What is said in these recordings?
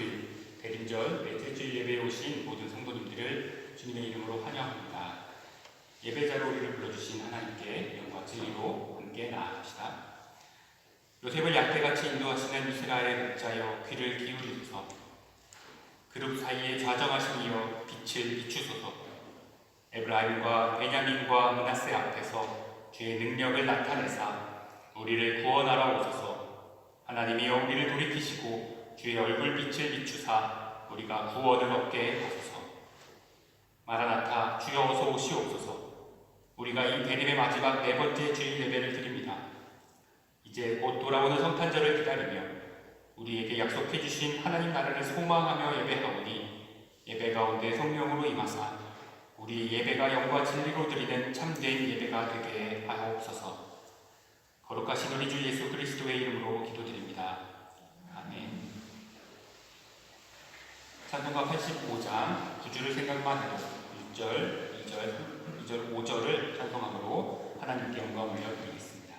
토요일 대림절 넷째 주일 예배에 오신 모든 성도님들을 주님의 이름으로 환영합니다. 예배자로 우리를 불러주신 하나님께 영광과 진리로 함께 나아갑시다. 요셉을 약대같이 인도하시는 이스라엘의 목자여 귀를 기울이소서. 그룹 사이에 좌정하신 이여 빛을 비추소서. 에브라임과 베냐민과 므낫세 앞에서 주의 능력을 나타내사 우리를 구원하러 오소서. 하나님이여 우리를 돌이키시고 주의 얼굴 빛을 비추사 우리가 구원을 얻게 하소서. 마라나타 주여 어서 오시옵소서. 우리가 이 대림의 마지막 네 번째 주일 예배를 드립니다. 이제 곧 돌아오는 성탄절을 기다리며 우리에게 약속해 주신 하나님 나라를 소망하며 예배하오니 예배 가운데 성령으로 임하사 우리 예배가 영과 진리로 드리는 참된 예배가 되게 하옵소서. 거룩하신 우리 주 예수 그리스도의 이름으로 기도드립니다. 아멘. 찬송가 85장 9주를 생각만 하여 1절, 2절, 5절을 찬송함으로 하나님께 영광을 올려드리겠습니다.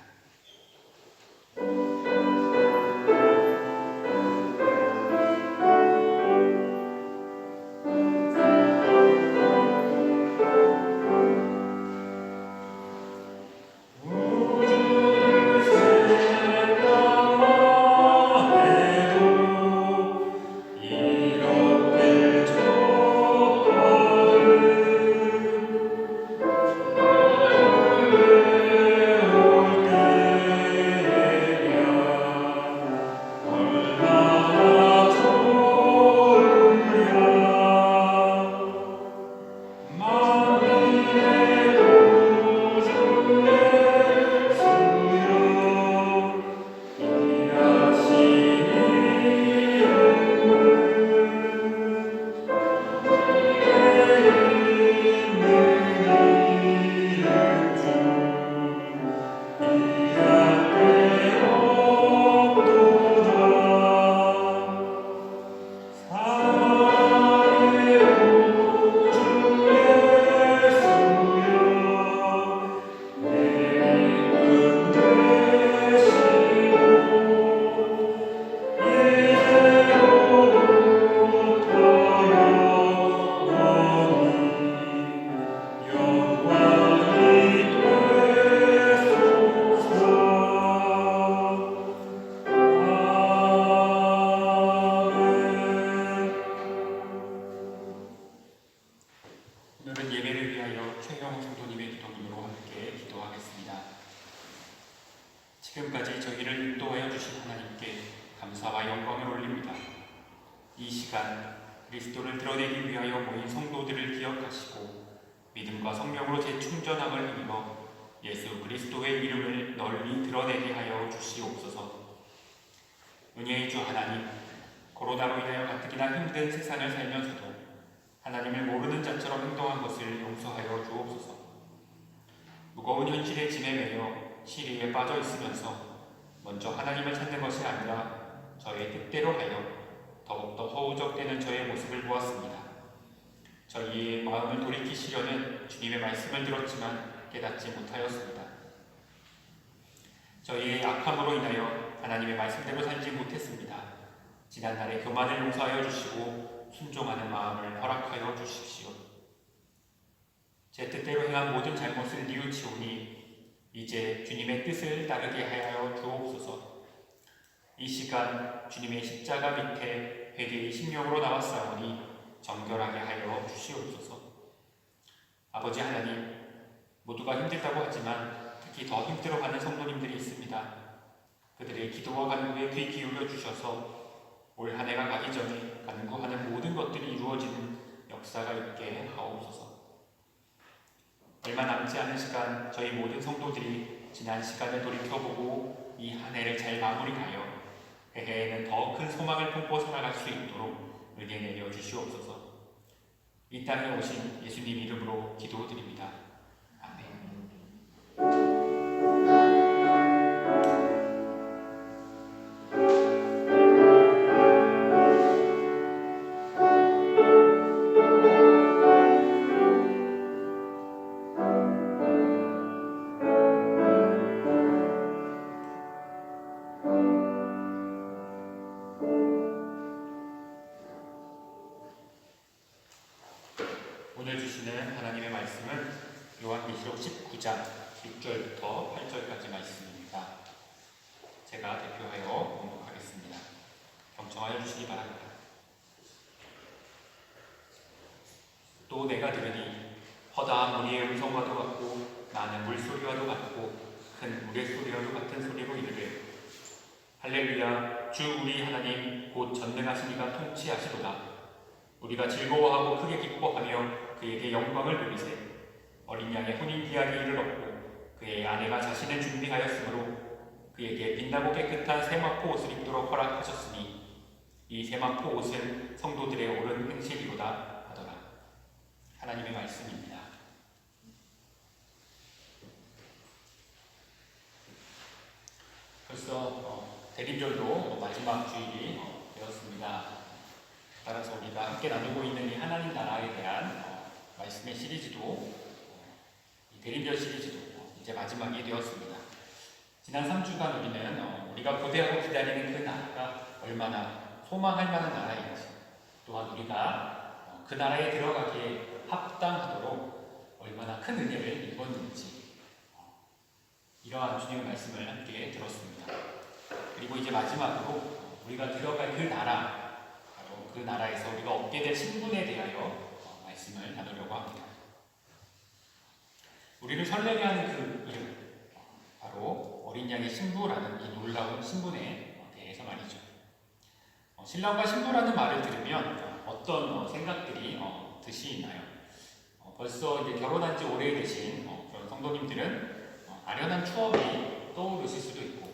오늘은 예배를 위하여 최형 성도님의 기도문으로 함께 기도하겠습니다. 지금까지 저희를 인도하여 주신 하나님께 감사와 영광을 올립니다. 이 시간 그리스도를 드러내기 위하여 모인 성도들을 기억하시고 믿음과 성령으로 재충전함을 힘입어 예수 그리스도의 이름을 널리 드러내게 하여 주시옵소서. 은혜의 주 하나님, 코로나로 인하여 가뜩이나 힘든 세상을 살면서도 하나님을 모르는 자처럼 행동한 것을 용서하여 주옵소서. 무거운 현실의 짐에 매여 시리에 빠져 있으면서 먼저 하나님을 찾는 것이 아니라 저의 뜻대로 하여 더욱더 허우적대는 저의 모습을 보았습니다. 저희의 마음을 돌이키시려는 주님의 말씀을 들었지만 깨닫지 못하였습니다. 저희의 악함으로 인하여 하나님의 말씀대로 살지 못했습니다. 지난날의 교만을 용서하여 주시고 순종하는 마음을 허락하여 주십시오. 제 뜻대로 행한 모든 잘못을 뉘우치오니 이제 주님의 뜻을 따르게 하여 주옵소서. 이 시간 주님의 십자가 밑에 회개의 심령으로 나왔사오니 정결하게 하여 주시옵소서. 아버지 하나님, 모두가 힘들다고 하지만 특히 더 힘들어하는 성도님들이 있습니다. 그들의 기도와 간구에 귀 기울여 주셔서 올 한 해가 가기 전에 간구하는 모든 것들이 이루어지는 역사가 있게 하옵소서. 얼마 남지 않은 시간 저희 모든 성도들이 지난 시간을 돌이켜보고 이 한 해를 잘 마무리하여 새해에는 더 큰 소망을 품고 살아갈 수 있도록 은혜 내려 주시옵소서. 이 땅에 오신 예수님 이름으로 기도드립니다. 아멘. 오늘 주시는 하나님의 말씀은 요한계시록 19장 6절부터 8절까지 말씀입니다. 제가 대표하여 봉독하겠습니다. 경청하여 주시기 바랍니다. 또 내가 들으니 허다한 무리의 음성과도 같고 많은 물소리와도 같고 큰 우레소리와도 같은 소리로 이르되 할렐루야 주 우리 하나님 곧 전능하신 이가 통치하시도다. 우리가 즐거워하고 크게 기뻐하며 그에게 영광을 돌리세. 어린 양의 혼인 기한이 이르렀고 그의 아내가 자신을 준비하였으므로 그에게 빛나고 깨끗한 세마포 옷을 입도록 허락하셨으니 이 세마포 옷은 성도들의 옳은 행실이로다 하더라. 하나님의 말씀입니다. 벌써 대림절도 마지막 주일이 되었습니다. 따라서 우리가 함께 나누고 있는 이 하나님 나라에 대한 말씀의 시리즈도 이 대림절 시리즈도 이제 마지막이 되었습니다. 지난 3주간 우리는 우리가 고대하고 기다리는 그 나라가 얼마나 소망할 만한 나라인지, 또한 우리가 그 나라에 들어가기에 합당하도록 얼마나 큰 은혜를 입었는지 이러한 주님의 말씀을 함께 들었습니다. 그리고 이제 마지막으로 우리가 들어갈 그 나라, 그 나라에서 우리가 얻게 될 신분에 대하여 말씀을 나누려고 합니다. 우리를 설레게 하는 그 이름, 바로 어린 양의 신부라는 이 놀라운 신분에 대해서 말이죠. 신랑과 신부라는 말을 들으면 어떤 생각들이 드시나요? 벌써 이제 결혼한 지 오래되신 그런 성도님들은 아련한 추억이 떠오르실 수도 있고,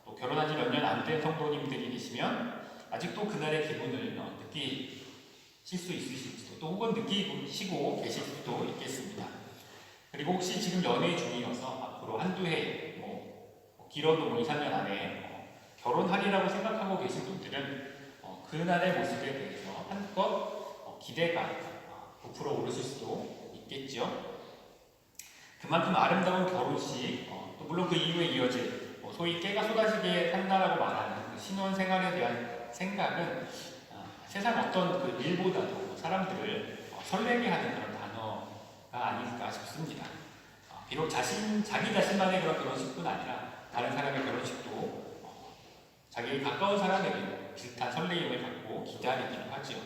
또 결혼한 지 몇 년 안 된 성도님들이 계시면 아직도 그날의 기분을 느끼실 수 있으실지도, 또 혹은 느끼시고 계실 수도 있겠습니다. 그리고 혹시 지금 연애 중이어서 앞으로 한두 해, 길어도 2, 3년 안에 결혼하리라고 생각하고 계신 분들은 그날의 모습에 대해서 한껏 기대가 부풀어 오르실 수도 있겠죠. 그만큼 아름다운 결혼식, 또 물론 그 이후에 이어질 소위 깨가 쏟아지게 산다라고 말하는 그 신혼생활에 대한 생각은 세상 어떤 그 일보다도 사람들을 설레게 하는 그런 단어가 아닐까 싶습니다. 비록 자기 자신만의 그런 결혼식뿐 아니라 다른 사람의 결혼식도 자기 가까운 사람에게 비슷한 설레임을 갖고 기다리기도 하죠.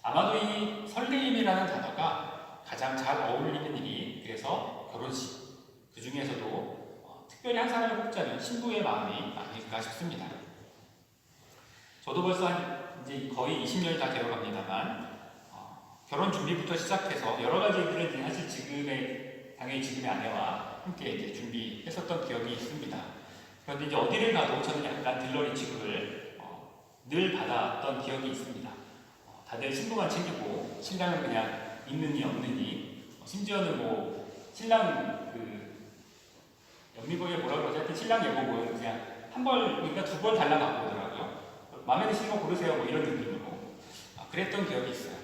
아마도 이 설레임이라는 단어가 가장 잘 어울리는 일이 그래서 결혼식, 그 중에서도 특별히 한 사람을 꼽자면 신부의 마음이 아닐까 싶습니다. 저도 벌써 이제 거의 20년이 다 되어갑니다만 결혼 준비부터 시작해서 여러 가지 일들을 사실 당연히 지금의 아내와 함께 이제 준비했었던 기억이 있습니다. 그런데 이제 어디를 가도 저는 약간 들러리 취급을 늘 받았던 기억이 있습니다. 다들 신부만 챙기고 신랑은 그냥 있느니 없느니, 심지어는 신랑 연미보에 뭐라 그러지? 하여튼 신랑 예보고는 그냥 한 벌, 그러니까 2벌 달라고 오더라고요. 마음에 드시는 거 고르세요, 이런 느낌으로 그랬던 기억이 있어요.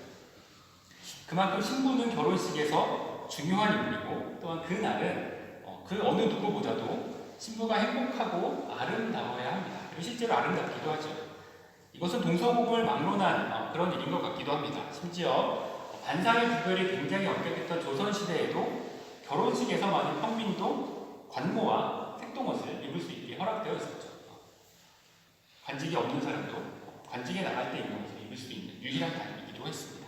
그만큼 신부는 결혼식에서 중요한 인물이고, 또한 그날은 그 어느 누구보다도 신부가 행복하고 아름다워야 합니다. 그리고 실제로 아름답기도 하죠. 이것은 동서고금을 막론한 그런 일인 것 같기도 합니다. 심지어 관상의 구별이 굉장히 엄격했던 조선시대에도 결혼식에서만은 평민도 관모와 색동옷을 입을 수 있게 허락되어 있었죠. 관직이 없는 사람도 관직에 나갈 때 입는 옷을 입을 수 있는 유일한 단위이기도 했습니다.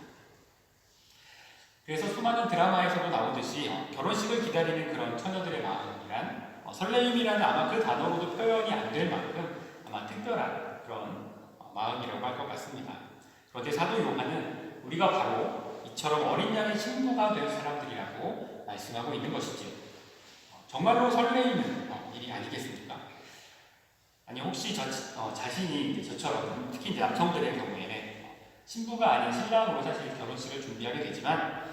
그래서 수많은 드라마에서도 나오듯이 결혼식을 기다리는 그런 처녀들의 마음이란 설레임이라는 아마 그 단어로도 표현이 안 될 만큼 아마 특별한 그런 마음이라고 할 것 같습니다. 그런데 사도 요한은 우리가 바로 이처럼 어린 양의 신부가 될 사람들이라고 말씀하고 있는 것이죠. 정말로 설레이는 일이 아니겠습니까? 아니 혹시 자신이 저처럼, 특히 이제 남성들의 경우에는 신부가 아닌 신랑으로 사실 결혼식을 준비하게 되지만,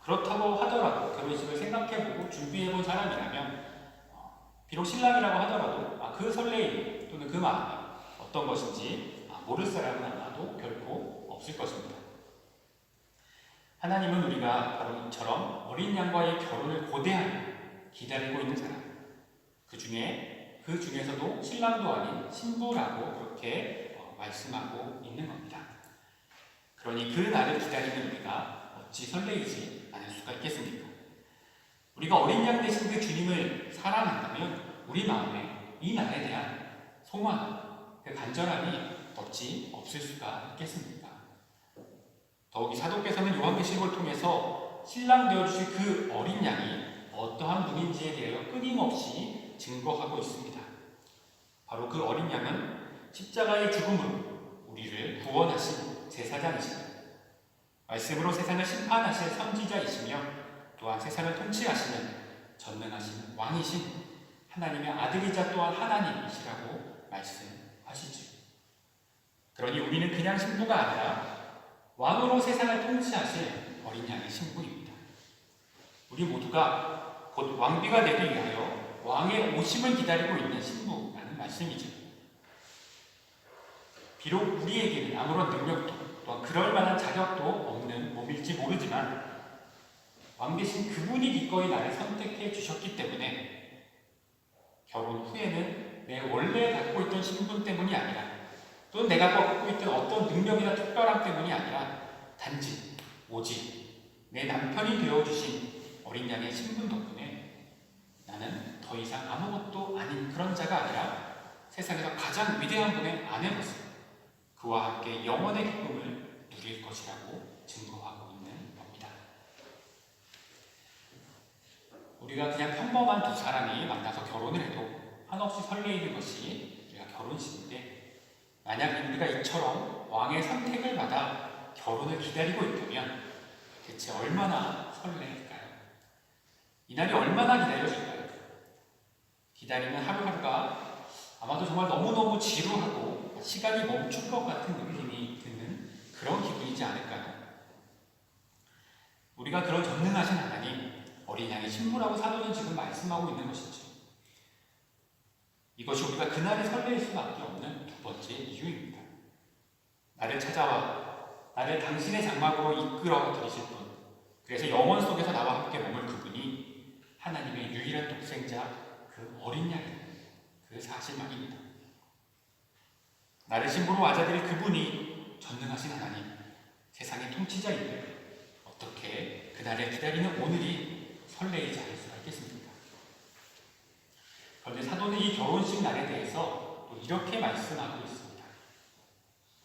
그렇다고 하더라도 결혼식을 생각해보고 준비해본 사람이라면 비록 신랑이라고 하더라도 그 설레임 또는 그 마음이 어떤 것인지 모를 사람은 아마도 결코 없을 것입니다. 하나님은 우리가 바로 이처럼 어린 양과의 결혼을 고대하며 기다리고 있는 사람, 그 중에서도 신랑도 아닌 신부라고 그렇게 말씀하고 있는 겁니다. 그러니 그 날을 기다리는 우리가 어찌 설레이지 않을 수가 있겠습니까? 우리가 어린 양 되신 그 주님을 사랑한다면 우리 마음에 이 날에 대한 소망, 그 간절함이 어찌 없을 수가 있겠습니까? 더욱이 사도께서는 요한계시록을 통해서 신랑 되어주실 그 어린 양이 어떠한 분인지에 대하여 끊임없이 증거하고 있습니다. 바로 그 어린 양은 십자가의 죽음으로 우리를 구원하신 제사장이십니다. 말씀으로 세상을 심판하실 선지자이시며 또한 세상을 통치하시는 전능하신 왕이신 하나님의 아들이자 또한 하나님이시라고 말씀하시죠. 그러니 우리는 그냥 신부가 아니라 왕으로 세상을 통치하실 어린 양의 신부입니다. 우리 모두가 곧 왕비가 되기 위하여 왕의 오심을 기다리고 있는 신부라는 말씀이죠. 비록 우리에게는 아무런 능력도 또한 그럴 만한 자격도 없는 몸일지 모르지만 왕 되신 그분이 기꺼이 나를 선택해 주셨기 때문에 결혼 후에는 내 원래 갖고 있던 신분 때문이 아니라 또 내가 갖고 있던 어떤 능력이나 특별함 때문이 아니라 단지 오직 내 남편이 되어주신 어린 양의 신분 덕분에 나는 더 이상 아무것도 아닌 그런 자가 아니라 세상에서 가장 위대한 분의 아내로서 그와 함께 영원의 기쁨을 누릴 것이라고 증거하고 있는 겁니다. 우리가 그냥 평범한 두 사람이 만나서 결혼을 해도 한없이 설레이는 것이 우리가 결혼식인데 만약 우리가 이처럼 왕의 선택을 받아 결혼을 기다리고 있다면 대체 얼마나 설레일까요? 이날이 얼마나 기다려질까요? 기다리는 하루하루가 아마도 정말 너무너무 지루하고 시간이 멈출 것 같은 느낌이 드는 그런 기분이지 않을까요? 우리가 그런 전능하신 하나님, 어린 양의 신부라고 사도는 지금 말씀하고 있는 것이죠. 이것이 우리가 그날에 설레일 수밖에 없는 두 번째 이유입니다. 나를 찾아와 나를 당신의 장막으로 이끌어 들이실 분, 그래서 영원 속에서 나와 함께 머물 그분이 하나님의 유일한 독생자 그 어린 양인 그 사실만입니다. 나를 신부로 맞아들일 그분이 전능하신 하나님, 세상의 통치자인데 어떻게 그날을 기다리는 오늘이 설레이지 않을 수가 있겠습니까? 그런데 사도는 이 결혼식 날에 대해서 또 이렇게 말씀하고 있습니다.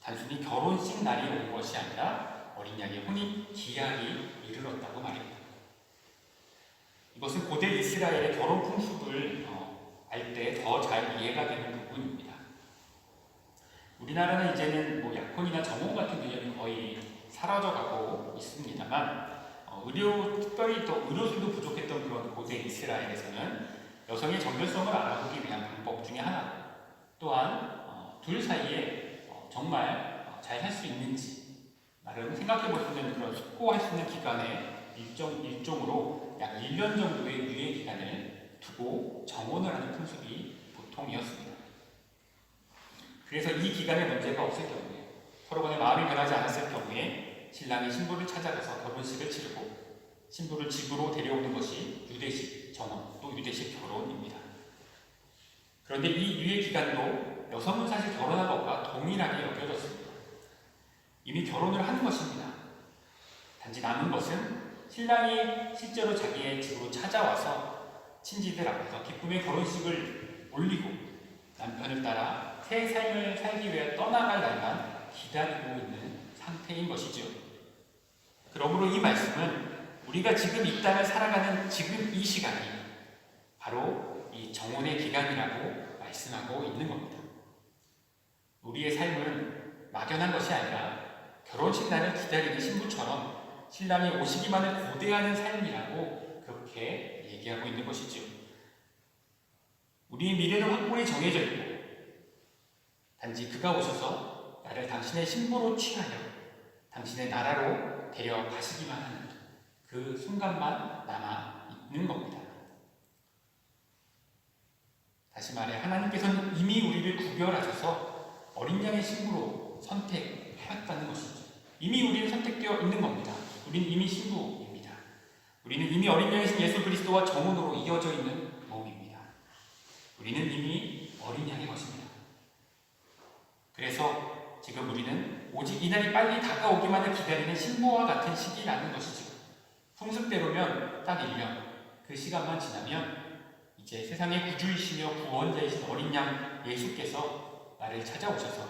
단순히 결혼식 날이 온 것이 아니라 어린 양의 혼인 기약이 이르렀다고 말합니다. 이것은 고대 이스라엘의 결혼 풍습을 알 때 더 잘 이해가 되는 부분입니다. 우리나라는 이제는 약혼이나 정혼 같은 개념이 거의 사라져가고 있습니다만 특별히 또 의료술도 부족했던 그런 고대 이스라엘에서는 여성의 정결성을 알아보기 위한 방법 중에 하나, 또한 둘 사이에 정말 잘 할 수 있는지 나름 생각해 볼 수 있는 그런 숙고할 수 있는 기간의 일종으로 약 1년 정도의 유예 기간을 두고 정혼을 하는 풍습이 보통이었습니다. 그래서 이 기간에 문제가 없을 경우에 서로 간에 마음이 변하지 않았을 경우에 신랑이 신부를 찾아가서 결혼식을 치르고 신부를 집으로 데려오는 것이 유대식 정혼 또 유대식 결혼입니다. 그런데 이 유예 기간도 여성은 사실 결혼한 것과 동일하게 여겨졌습니다. 이미 결혼을 한 것입니다. 단지 남은 것은 신랑이 실제로 자기의 집으로 찾아와서 친지들 앞에서 기쁨의 결혼식을 올리고 남편을 따라 새 삶을 살기 위해 떠나갈 날만 기다리고 있는 상태인 것이죠. 그러므로 이 말씀은 우리가 지금 이 땅을 살아가는 지금 이 시간이 바로 이 정혼의 기간이라고 말씀하고 있는 겁니다. 우리의 삶은 막연한 것이 아니라 결혼식 날을 기다리는 신부처럼 신랑이 오시기만을 고대하는 삶이라고 그렇게 얘기하고 있는 것이죠. 우리의 미래는 확고히 정해져 있고 단지 그가 오셔서 나를 당신의 신부로 취하여 당신의 나라로 데려가시기만 하는 그 순간만 남아 있는 겁니다. 다시 말해 하나님께서는 이미 우리를 구별하셔서 어린 양의 신부로 선택하였다는 것이죠. 이미 우리는 선택되어 있는 겁니다. 우리는 이미 신부입니다. 우리는 이미 어린 양이신 예수 그리스도와 정혼으로 이어져 있는 몸입니다. 우리는 이미 어린 양의 것입니다. 그래서 지금 우리는 오직 이날이 빨리 다가오기만을 기다리는 신부와 같은 시기라는 것이죠. 풍습대로면 딱 1년, 그 시간만 지나면 이제 세상의 구주이시며 구원자이신 어린 양 예수께서 나를 찾아오셔서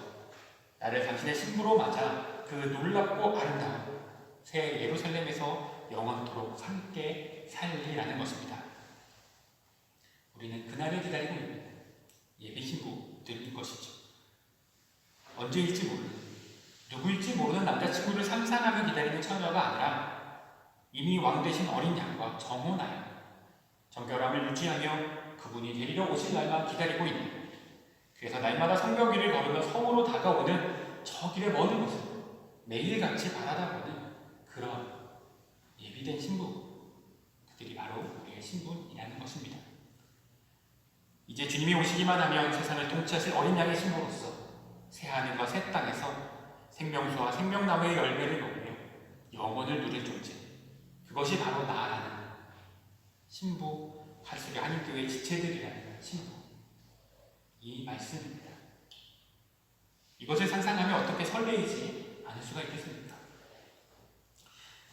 나를 당신의 신부로 맞아 그 놀랍고 아름다운 새 예루살렘에서 영원토록 함께 살리라는 것입니다. 우리는 그날을 기다리고 있는 예비 신부들인 것이죠. 언제일지 모르는, 누구일지 모르는 남자친구를 상상하며 기다리는 처녀가 아니라 이미 왕 되신 어린 양과 정혼하여 정결함을 유지하며 그분이 데리러 오실 날만 기다리고 있는, 그래서 날마다 성벽 위를 걸으며 성으로 다가오는 저 길의 먼 곳을 매일같이 바라다보는 그런 예비된 신부, 그들이 바로 우리의 신분이라는 것입니다. 이제 주님이 오시기만 하면 세상을 통치하실 어린 양의 신부로서 새하늘과 새 땅에서 생명수와 생명나무의 열매를 먹으며 영원을 누릴 존재, 그것이 바로 나라는 신부, 하수리 한인교회 지체들이라는 신부, 이 말씀입니다. 이것을 상상하며 어떻게 설레이지 않을 수가 있겠습니까?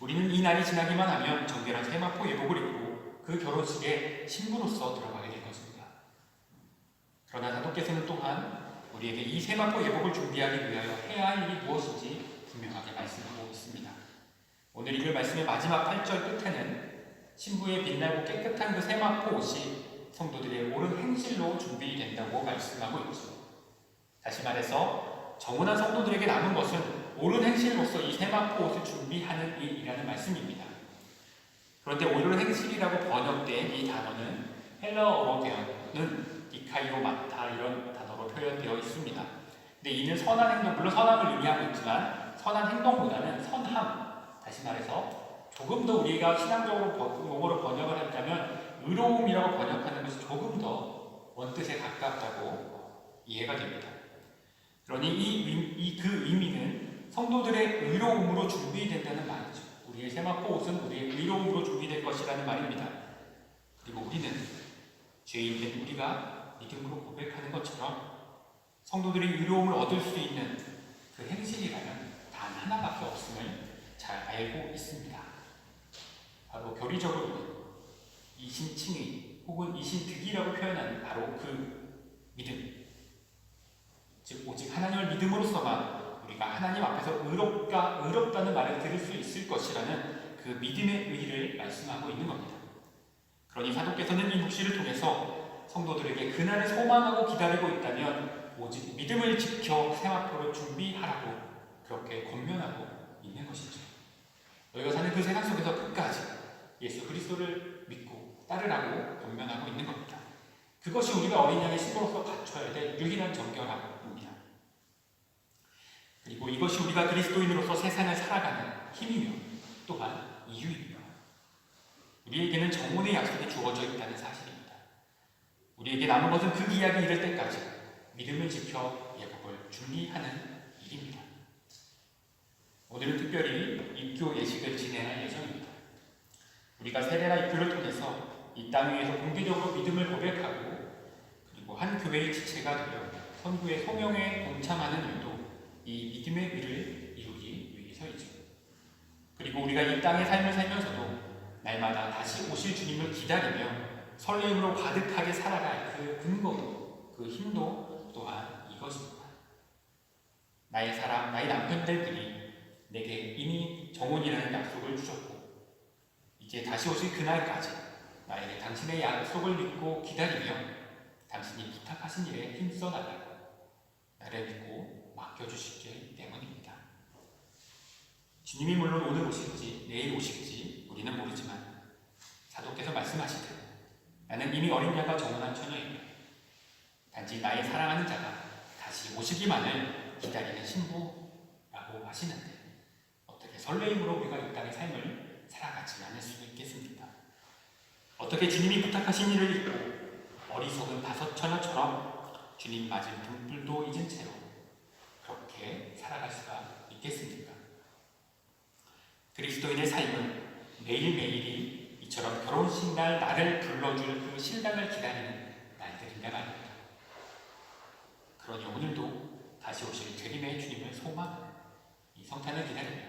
우리는 이 날이 지나기만 하면 정결한 세마포 예복을 입고 그 결혼식에 신부로서 들어가게 될 것입니다. 그러나 사도께서는 또한 우리에게 이 세마포 예복을 준비하기 위하여 해야 할 일이 무엇인지 분명하게 말씀하고 있습니다. 오늘 읽을 말씀의 마지막 8절 끝에는 신부의 빛나고 깨끗한 그 세마포 옷이 성도들의 옳은 행실로 준비된다고 말씀하고 있죠. 다시 말해서 정혼한 성도들에게 남은 것은 옳은 행실로서 이 세마포 옷을 준비하는 일이라는 말씀입니다. 그런데 옳은 행실이라고 번역된 이 단어는 헬라어로 되어는 디카이오마타 이런 단어로 표현되어 있습니다. 근데 이는 선한 행동, 물론 선함을 의미하고 있지만 선한 행동보다는 선함, 다시 말해서 조금 더 우리가 신앙적으로 용어로 번역을 한다면 의로움이라고 번역하는 것이 조금 더 원뜻에 가깝다고 이해가 됩니다. 그러니 그 의미는 성도들의 의로움으로 준비된다는 말이죠. 우리의 세마포 옷은 우리의 의로움으로 준비될 것이라는 말입니다. 그리고 우리는 죄인된 우리가 믿음으로 고백하는 것처럼 성도들의 의로움을 얻을 수 있는 그 행실이라면 단 하나밖에 없음을 잘 알고 있습니다. 바로 교리적으로는 이신칭의 혹은 이신득이라고 표현하는 바로 그 믿음, 즉 오직 하나님을 믿음으로써만 우리가 하나님 앞에서 의롭다는 말을 들을 수 있을 것이라는 그 믿음의 의의를 말씀하고 있는 겁니다. 그러니 사도께서는 이 묵시를 통해서 성도들에게 그날을 소망하고 기다리고 있다면 오직 믿음을 지켜 세마포를 준비하라고 그렇게 권면하고 있는 것이죠. 너희가 사는 그 세상 속에서 끝까지 예수 그리스도를 믿고 따르라고 권면하고 있는 겁니다. 그것이 우리가 어린 양의 신부로서 갖춰야 될 유일한 정결함입니다. 그리고 이것이 우리가 그리스도인으로서 세상을 살아가는 힘이며 또한 이유입니다. 우리에게는 정혼의 약속이 주어져 있다는 사실입니다. 우리에게 남은 것은 그 기약이 이를 때까지 믿음을 지켜 예복을 준비하는 일입니다. 오늘은 특별히 입교 예식을 진행할 예정입니다. 우리가 세례나 입교를 통해서 이 땅 위에서 공개적으로 믿음을 고백하고 그리고 한 교회의 지체가 되어 선구의 소명에 동참하는 일도 이 믿음의 일을 이루기 위해서이죠. 그리고 우리가 이 땅의 삶을 살면서도 날마다 다시 오실 주님을 기다리며 설렘으로 가득하게 살아갈 그 근거도 그 힘도 또한 이것입니다. 나의 사랑, 나의 남편들끼리 내게 이미 정혼이라는 약속을 주셨고 이제 다시 오실 그날까지 나에게 당신의 약속을 믿고 기다리며 당신이 부탁하신 일에 힘써 나가고 나를 믿고 맡겨주시기 때문입니다. 주님이 물론 오늘 오실지 내일 오실지 우리는 모르지만 사도께서 말씀하시듯 나는 이미 어린 양과 정혼한 처녀이며 단지 나의 사랑하는 자가 다시 오시기만을 기다리는 신부라고 하시는데 어떻게 설레임으로 우리가 이 땅의 삶을 살아가지 않을 수 있겠습니까? 어떻게 주님이 부탁하신 일을 잊고 어리석은 다섯 처녀처럼 주님 맞은 등불도 잊은 채로 그렇게 살아갈 수가 있겠습니까? 그리스도인의 삶은 매일매일이 이처럼 결혼식 날 나를 불러줄 그 신랑을 기다리는 날들인가 말입니다. 그러니 오늘도 다시 오실 재림의 주님을 소망하는 성탄을 기다리며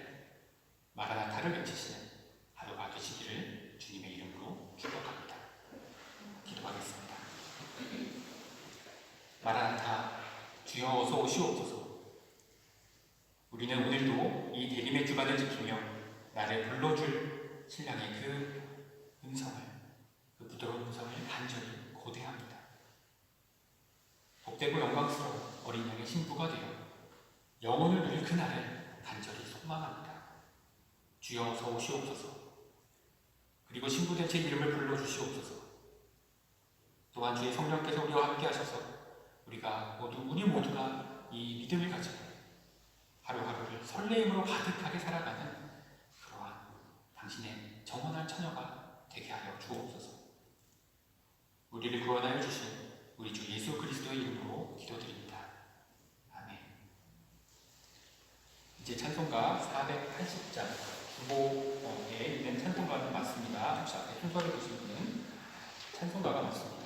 마라나타를 외치시는 하루가 되시기를 주님의 이름으로 축복합니다. 기도하겠습니다. 마라나타, 주여 어서 오시옵소서. 우리는 오늘도 이 대림의 주간을 지키며 나를 불러줄 신랑의 그 음성을, 그 부드러운 음성을 간절히 고대합니다. 복되고 영광스러운 어린 양의 신부가 되어 영혼을 누릴 그날을 간절히 소망합니다. 주여 어서 오시옵소서. 그리고 신부된 제 이름을 불러주시옵소서. 또한 주의 성령께서 우리와 함께 하셔서 우리 모두가 이 믿음을 가지고 하루하루를 설레임으로 가득하게 살아가는 그러한 당신의 정원한 처녀가 되게 하여 주옵소서. 우리를 구원하여 주신 우리 주 예수 그리스도의 이름으로 기도드립니다. 아멘. 이제 찬송가 480장 중보에 있는 찬송가는 맞습니다. 혹시 앞에 순서를 보시면 찬송가가 맞습니다.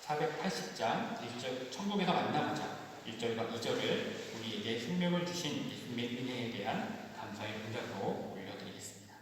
480장 1절 천국에서 만나보자 1절과 2절을 우리에게 생명을 주신 예수님의 은혜에 대한 감사의 문장으로 올려드리겠습니다.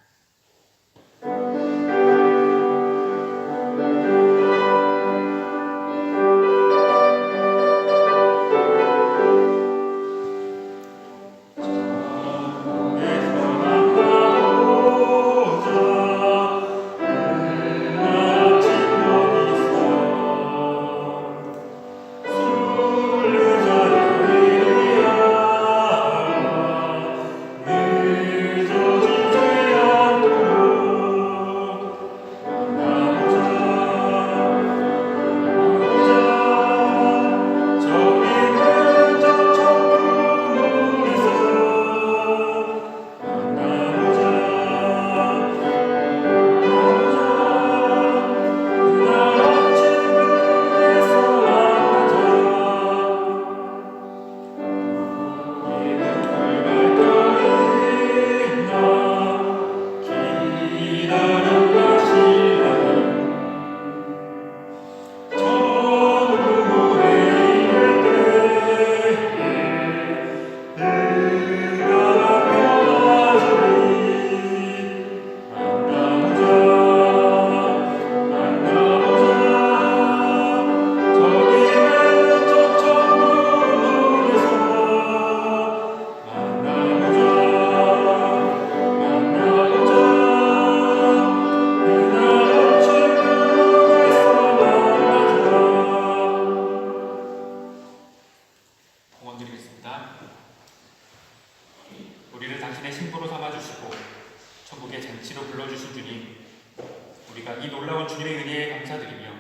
우리를 당신의 신부로 삼아주시고 천국의 잔치로 불러주신 주님, 우리가 이 놀라운 주님의 은혜에 감사드리며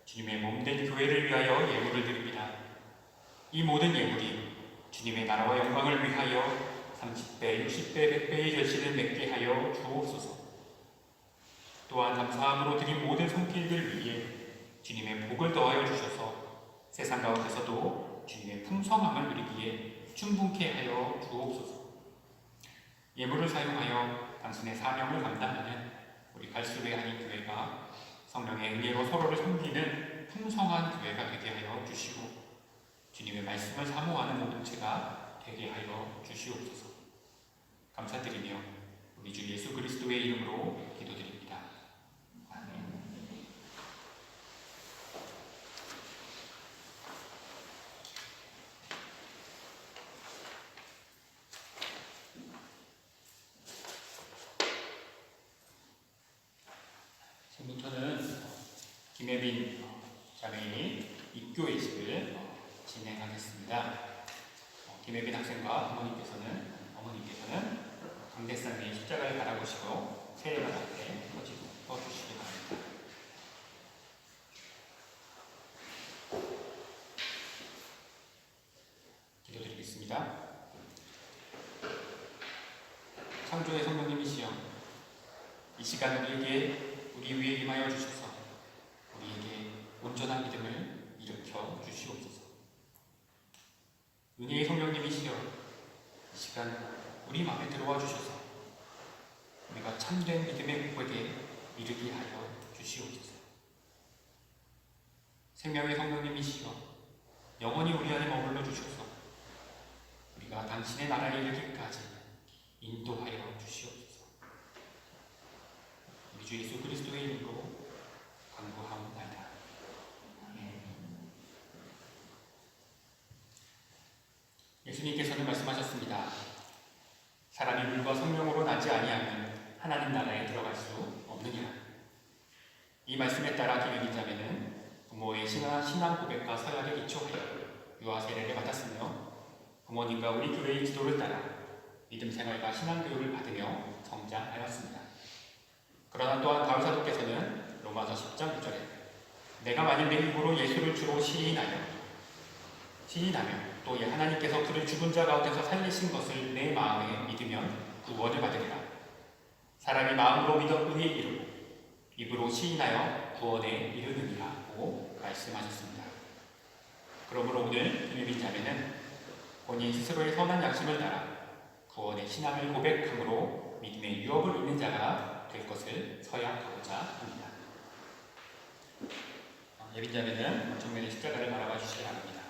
주님의 몸된 교회를 위하여 예물을 드립니다. 이 모든 예물이 주님의 나라와 영광을 위하여 30배, 60배, 100배의 결실을 맺게 하여 주옵소서. 또한 감사함으로 드린 모든 손길들 위에 주님의 복을 더하여 주셔서 세상 가운데서도 주님의 풍성함을 누리기에 충분케 하여 주옵소서. 예물을 사용하여 당신의 사명을 감당하는 우리 갈수의 한인교회가 성령의 은혜로 서로를 섬기는 풍성한 교회가 되게 하여 주시고 주님의 말씀을 사모하는 공동체가 되게 하여 주시옵소서. 감사드리며 우리 주 예수 그리스도의 이름으로 기도드립니다. 아멘. 지금부터는 김혜빈 자매인이 입교 예식을 진행하겠습니다. 김혜빈 학생과 어머니께서는 강대상 위에 십자가를 바라보시고 세례받을 때 퍼주시기 바랍니다. 기도드리겠습니다. 창조의 성령님이시여, 이 시간 우리 위에 임하여 주셔서 우리에게 온전한 믿음을 일으켜 주시옵소서. 은혜의 성령님이시여, 이 시간 우리 마음에 들어와 주셔서 우리가 참된 믿음의 고백에 이르게 하여 주시옵소서. 생명의 성령님이시여, 영원히 우리 안에 머물러 주셔서 우리가 당신의 나라에 이르기까지 사람이 물과 성령으로 나지 아니하면 하나님 나라에 들어갈 수 없느니라. 이 말씀에 따라 김혜민 자매는 부모의 신앙 고백과 서약에 기초하여 유아 세례를 받았으며 부모님과 우리 교회의 지도를 따라 믿음 생활과 신앙 교육을 받으며 성장하였습니다. 그러나 또한 바울 사도께서는 로마서 10장 9절에 내가 만일 내 입으로 예수를 주로 시인하며 또 하나님께서 그를 죽은 자 가운데서 살리신 것을 내 마음에 믿으면 구원을 받으리라. 사람이 마음으로 믿어 의에 이르고 입으로 시인하여 구원에 이르느니라고 말씀하셨습니다. 그러므로 오늘 김혜민 자매는 본인 스스로의 선한 양심을 따라 구원의 신앙을 고백함으로 믿음의 유업을 잇는 자가 될 것을 서약하고자 합니다. 예빈 자매는 정면의 십자가를 바라봐 주시기 바랍니다.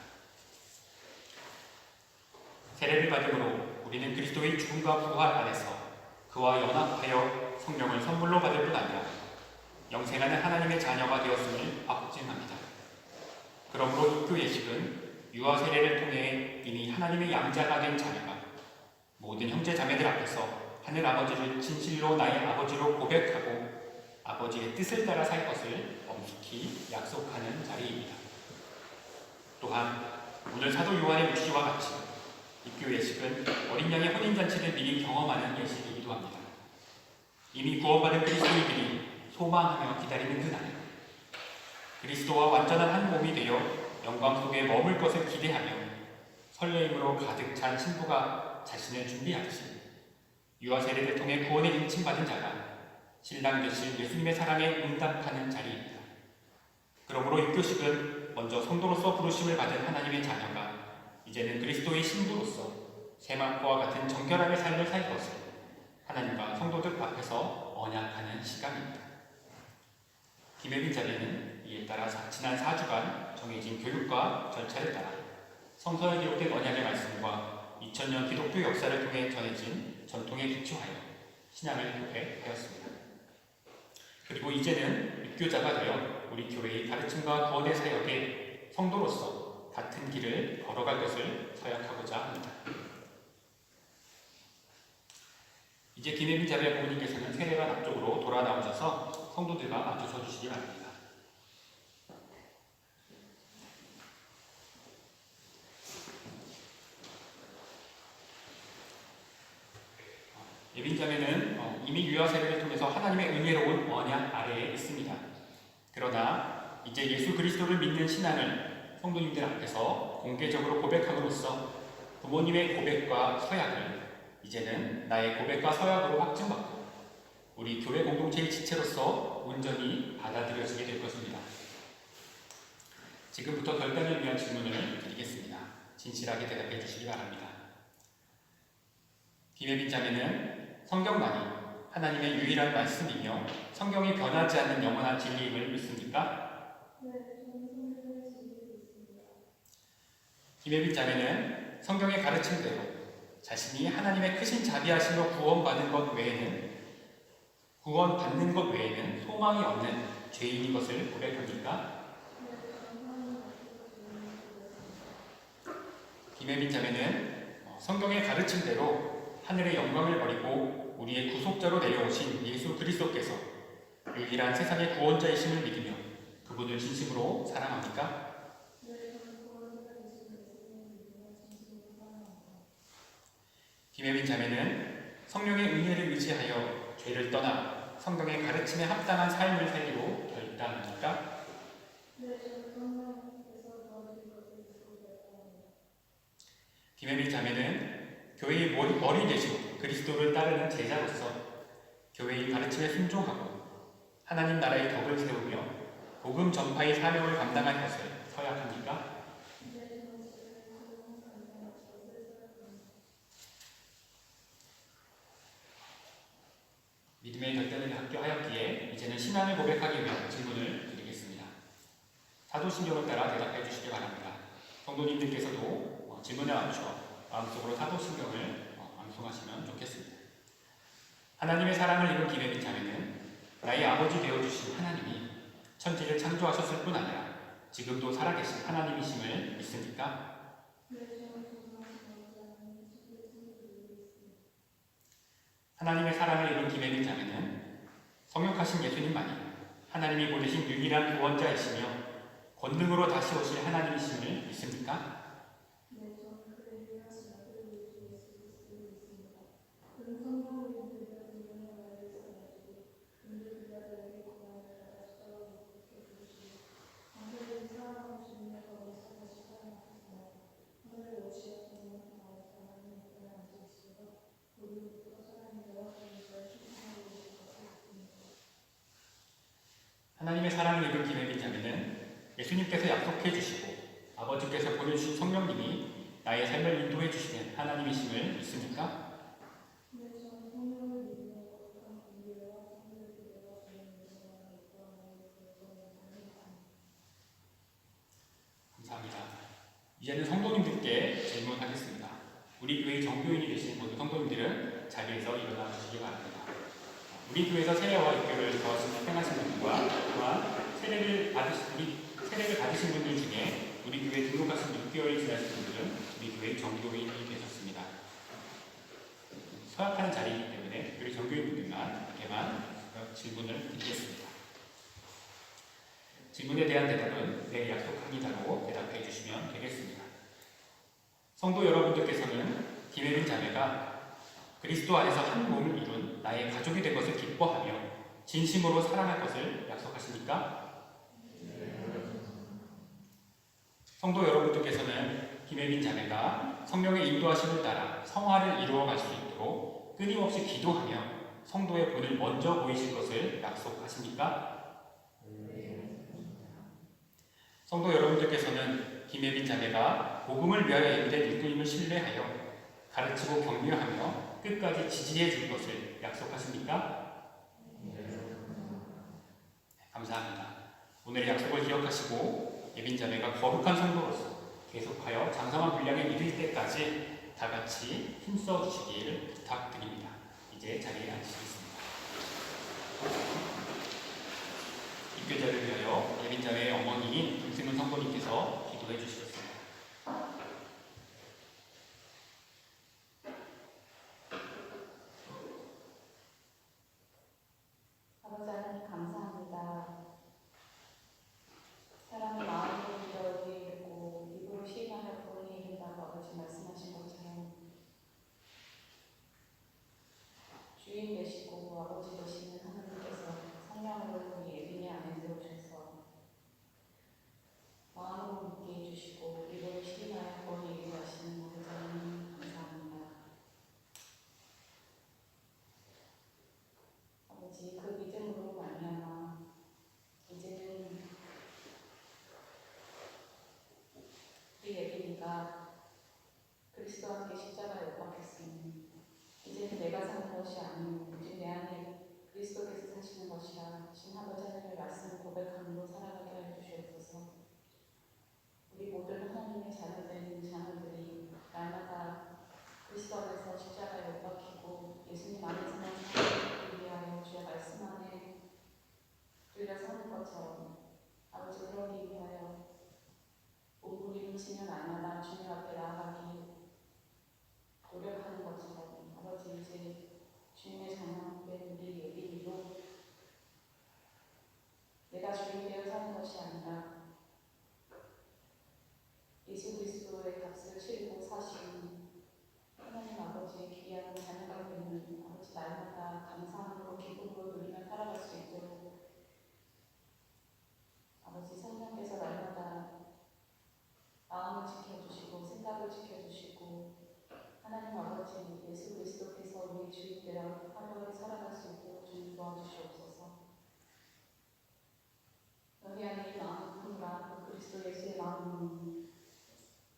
세례를 받음으로 우리는 그리스도의 죽음과 부활 안에서 그와 연합하여 성령을 선물로 받을 뿐 아니라 영생하는 하나님의 자녀가 되었음을 확증합니다. 그러므로 입교 예식은 유아 세례를 통해 이미 하나님의 양자가 된 자녀가 모든 형제 자매들 앞에서 하늘 아버지를 진실로 나의 아버지로 고백하고 아버지의 뜻을 따라 살 것을 엄숙히 약속하는 자리입니다. 또한 오늘 사도 요한의 묵시와 같이 입교 예식은 어린 양의 혼인잔치를 미리 경험하는 예식이기도 합니다. 이미 구원받은 그리스도인들이 소망하며 기다리는 그날, 그리스도와 완전한 한 몸이 되어 영광 속에 머물 것을 기대하며 설레임으로 가득 찬 신부가 자신을 준비하듯이 유아 세례를 통해 구원을 인침받은 자가 신랑 되실 예수님의 사랑에 응답하는 자리입니다. 그러므로 입교식은 먼저 성도로서 부르심을 받은 하나님의 자녀가 이제는 그리스도의 신부로서 세마포와 같은 정결함의 삶을 살 것을 하나님과 성도들 앞에서 언약하는 시간입니다. 김혜빈 자매는 이에 따라 지난 4주간 정해진 교육과 절차를 따라 성서에 기록된 언약의 말씀과 2000년 기독교 역사를 통해 전해진 전통에 기초하여 신앙을 고백하였습니다. 그리고 이제는 입교자가 되어 우리 교회의 가르침과 구원의 사역에 성도로서 같은 길을 걸어갈 것을 서약하고자 합니다. 이제 김혜빈 자매 부모님께서는 세례관 앞쪽으로 돌아 나오셔서 성도들과 마주쳐 주시기 바랍니다. 예빈 자매는 이미 유아 세례를 통해서 하나님의 은혜로운 언약 아래에 있습니다. 그러나 이제 예수 그리스도를 믿는 신앙을 성도님들 앞에서 공개적으로 고백함으로써 부모님의 고백과 서약을 이제는 나의 고백과 서약으로 확증받고 우리 교회 공동체의 지체로서 온전히 받아들여지게 될 것입니다. 지금부터 결단을 위한 질문을 드리겠습니다. 진실하게 대답해 주시기 바랍니다. 김혜빈 자매는 성경만이 하나님의 유일한 말씀이며 성경이 변하지 않는 영원한 진리임을 믿습니까? 네, 저는 성경을 믿습니다. 김혜빈 자매는 성경의 가르침대로 자신이 하나님의 크신 자비하심으로 구원받는 것 외에는 소망이 없는 죄인인 것을 고백합니까? 네, 저는 김혜빈 자매는 성경의 가르침대로 하늘의 영광을 버리고 우리의 구속자로 내려오신 예수 그리스도께서 유일한 세상의 구원자이심을 믿으며 그분을 진심으로 사랑합니까? 네, 저는 구원자 되신 예수님을 믿으며 진심으로 사랑합니다. 김혜빈 자매는 성령의 은혜를 의지하여 죄를 떠나 성경의 가르침에 합당한 삶을 살기로 결단합니까? 네, 저는 성령께서 도와주실 것을 믿고 결단합니다. 김혜빈 자매는 교회의 머리 되시고 그리스도를 따르는 제자로서 교회의 가르침에 순종하고 하나님 나라의 덕을 세우며 복음 전파의 사명을 감당할 것을 서약합니까? 네, 저는 지금 복음 감당할 것을 서약합니다. 믿음의 결단을 합격하였기에 이제는 신앙을 고백하기 위한 질문을 드리겠습니다. 사도신경을 따라 대답해 주시기 바랍니다. 성도님들께서도 질문에 맞춰 마음속으로 사도신경을 암송하시면 좋겠습니다. 하나님의 사랑을 입은 김혜빈 자매는 나의 아버지 되어주신 하나님이 천지를 창조하셨을 뿐 아니라 지금도 살아계신 하나님이심을 믿습니까? 네, 저는 조금씩 나오지 않는 예수의 친구를 믿고 있습니다. 하나님의 사랑을 입은 김혜민 자매는 성육하신 예수님만이 하나님이 보내신 유일한 구원자이시며 권능으로 다시 오실 하나님이심을 믿습니까? 네, 저는 그의 유일하신 아들 예수 그리스도를 믿습니다. 그는 성령으로 인도되어 유명한 말을 전하시고 그를 그자들에게 고난을 받아 십자가로 못 박혀 죽으시고 장사들이 사랑하고 주님의 법을 다시 사랑하셨으나 하늘에 오시었으면 다음에 하나님의 편에 앉으시고 우리로부터 사랑이 여호와의 충성하고 오실 것을 믿습니다. 하나님의 사랑을 입은 김혜민 자매는 예수님께서 약속해 주시고 아버지께서 보내주신 성령님이 나의 삶을 인도해 주시는 하나님이심을 믿습니까? 네, 저는 성령을 믿으며 거룩한 분별과 성도의 기대와 주님의 믿음을 믿고 그리스도의 믿습니다. 감사합니다. 이제는 성도님들께 질문하겠습니다. 우리 교회 정교인이 되신 모든 성도님들은 자리에서 일어나 주시기 바랍니다. 우리 교회에서 세례와 입교를 더 수행하신 분들과 또한 세례를 받으신 분들 중에 우리 교회에 등록하신 6개월이 지나신 분들은 우리 교회 정교인이 되셨습니다. 서약하는 자리이기 때문에 우리 정교인분들만 질문을 드리겠습니다. 질문에 대한 대답은 네, 약속합니다로 대답해 주시면 되겠습니다. 성도 여러분들께서는 김혜민 자매가 그리스도 안에서 한 몸을 이룬 나의 가족이 된 것을 기뻐하며 진심으로 사랑할 것을 약속하십니까? 성도 여러분들께서는 김혜민 자매가 성령의 인도하심을 따라 성화를 이루어갈 수 있도록 끊임없이 기도하며 성도의 본을 먼저 보이실 것을 약속하십니까? 성도 여러분들께서는 김혜민 자매가 복음을 위하여 예비된 일꾼임을 신뢰하여 가르치고 격려하며 끝까지 지지해 줄 것을 약속하십니까? 감사합니다. 오늘의 약속을 기억하시고 예빈 자매가 거룩한 성도로서 계속하여 장성한 분량에 이를 때까지 다 같이 힘써 주시기를 부탁드립니다. 이제 자리에 앉으시겠습니다. 입교자를 위하여 예빈 자매의 어머니인 김승은 성도님께서 기도해 주시겠습니다. 아버지 하나님 감사합니다. 사람의 마음으로 믿어 의뢰고 입으로 시인하여 구원이 이른다고 아버지 말씀하신 것처럼 주인 되시고 아버지 되시는 하나님께서 성령으로 우리 예빈이 안에 들어오셔서 마음으로 믿게 해주시고 입으로 시인하여 구원이 이르게 하시는 아버지 하나님 감사합니다. 아버지 그 믿음으로 말미암아 이제는 우리 예빈이가 그리스도와 함께 십자가에 못 박혔으니 이제는 내가 사는 것이 아니고 오직 내 안에 그리스도께서 사시는 것이라 신 아버지 하나님의 말씀을 고백함으로 살아가게 하여 주시옵소서. 우리 모든 하나님의 자녀된 자녀들이 날마다 그리스도 안에서 십자가에 못 박히고 예수님 안에서만 살기 위하여 주의 말씀 안에 우리가 사는 것처럼 아버지 그러기 위하여 몸부림치며 날마다 주님 앞에 나아가기 노력하는 것처럼 아버지 이제 주님의 자녀된 우리 예빈이도 내가 주인 되어 사는 것이 아니라 예수 그리스도의 값을 치르고 사신 하나님 아버지의 귀한 자녀가 되는 아버지 날마다 감사함으로 기쁨으로 누리며 살아갈 수 있도록 아버지 성령께서 날마다 마음을 지켜주시고 생각을 지켜주시고 하나님 아버지 예수 그리스도께서 우리 주인 되어 화려하게 살아갈 수 있도록 주님 도와주시옵소서. 너희 안에 이 마음을 품으라. 그 그리스도 예수의 마음은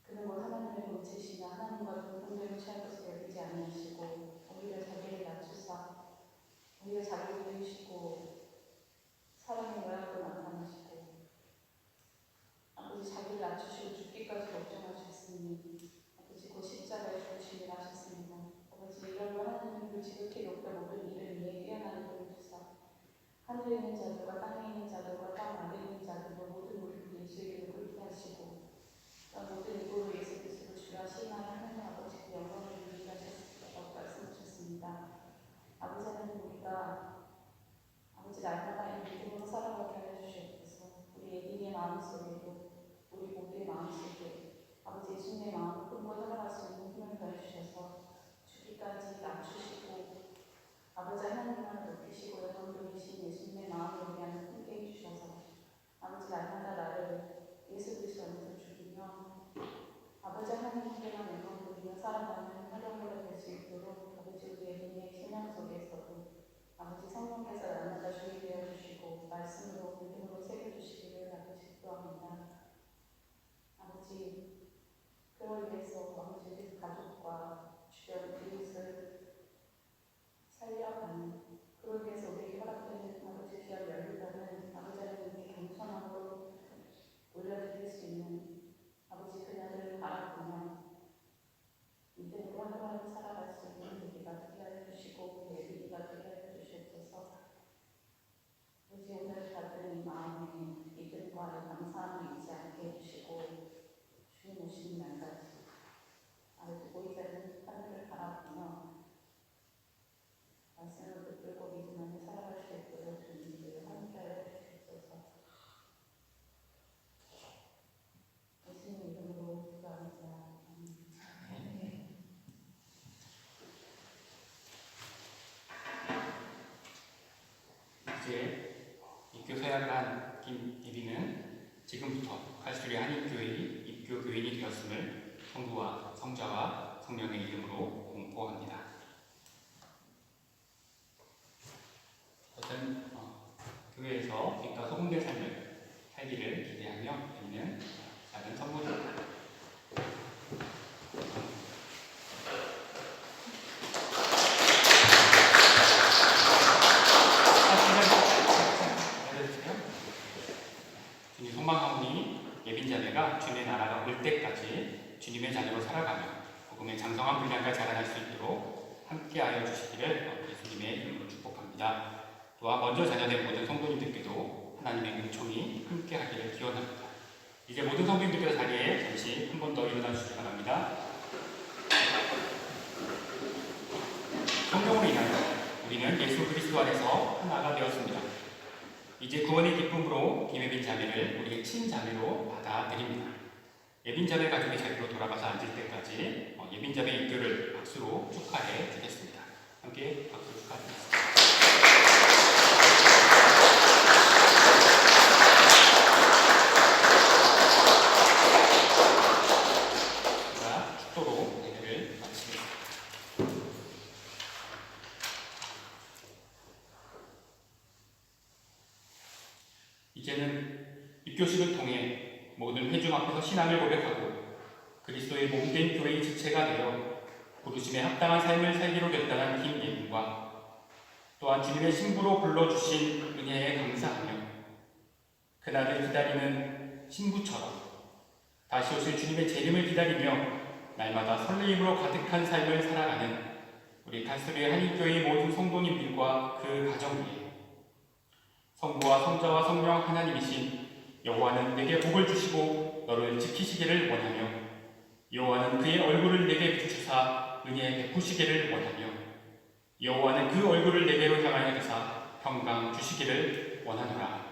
그는 곧 하나님의 본체시나 하나님과 동등됨을 취할 것을 여기지 아니하시고 오히려 자기를 낮추사 오히려 자기를 보이시고 사람의 모양으로 나타나시고 아버지 자기를 낮추시고 죽기까지 걱정하셨으니 아버지 곧 십자가에 죽으시리라 하셨습니다. 아버지 이러므로 하나님은 그 지극히 높여 모든 일을 위해 뛰어난 이름을 주사 하늘에 있는 자들과 땅에 있는 자들과 땅 아래에 있는 자들과 모든 무리를 예수 이름으로 꿇게 하시고 모든 입으로 예수 그리스도를 주라 시인하여 하나님 아버지께 영광을 돌리게 하셨다고 말씀하셨습니다. 아버지 하나님을 높이시고 영원이신 예수님의 마음을 위하여 함께 해주셔서 아버지 날마다 나를 예수 그리스도 안에서 죽이며 아버지 하나님께만 영광 돌리며 살아가는 활용으로 될 수 있도록 아버지 우리의 믿음의 신앙 속에서도 아버지 성령께서 날마다 주의 되어 주시고 말씀으로 믿음으로 새겨주시기를 아버지 기도합니다. 아버지 그걸 위해서 아버지 우리 가족과 주변 이웃을 살려가는 그걸 위해서 우리에게 허락되는 아버지 귀한 연륜단은 아버지 하나님께 겸손함으로 올려드릴 수 있는 아버지 그날을 바라보며 믿음으로 하루하루 살아갈 수 있는 우리가 되게 하여 주시고 예비가 되게 하여 주시옵소서. 아버지 오늘 받은 이 마음에 믿음과 감사함을 잊지 않게 해주시고 주님 오시는 날까지 아버지 보이지 않는 하늘을 바라보며 말씀을 붙들고 믿음 안에 살아갈 수 있도록 주님을 함께하여 주시옵소서. 예수님 이름으로 기도합니다. 이제 입교 서약을 한 김예비는 지금부터 칼수리 한인교회의 입교 교인이 되었음을 성부와 성자와 성령의 이름으로 공포합니다. 어떤 교회에서 빛과 소금된 삶을 살기를 기대하며 드리는 작은 선물입니다. 주님 소망하오니 예빈 자매가 주님의 나라가 올 때까지 주님의 자녀로 살아가며 복음의 장성한 분량과 자라날 수 있도록 함께하여 주시기를 예수님의 이름으로 축복합니다. 또한 먼저 자녀된 모든 성도님들께도 하나님의 은총이 함께하기를 기원합니다. 이제 모든 성도님들께서 자리에 잠시 한 번 더 일어나 주시기 바랍니다. 성령으로 인하여 우리는 예수 그리스도 안에서 하나가 되었습니다. 이제 구원의 기쁨으로 김예빈 자매를 우리의 친자매로 받아들입니다. 예빈 자매 가족의 자리로 돌아가서 앉을 때까지 예빈 자매 입교를 박수로 축하해 드리겠습니다. 함께 박수 축하드리겠습니다. 자, 축도로 예배를 마치겠습니다. 이제는 입교식을 통해 모든 회중 앞에서 신앙을 고백하고 그리스도의 몸된 교회의 지체가 되어 부르심에 합당한 삶을 살기로 결단한 김예빈과 또한 주님의 신부로 불러주신 은혜에 감사하며 그날을 기다리는 신부처럼 다시 오실 주님의 재림을 기다리며 날마다 설레임으로 가득한 삶을 살아가는 우리 칼수리 한인교회의 모든 성도님들과 그 가정 위에 성부와 성자와 성령 하나님이신 여호와는 내게 복을 주시고 너를 지키시기를 원하며 여호와는 그의 얼굴을 내게 비추사 은혜 베푸시기를 원하며 여호와는 그 얼굴을 내게로 향하여 드사 평강 주시기를 원하노라.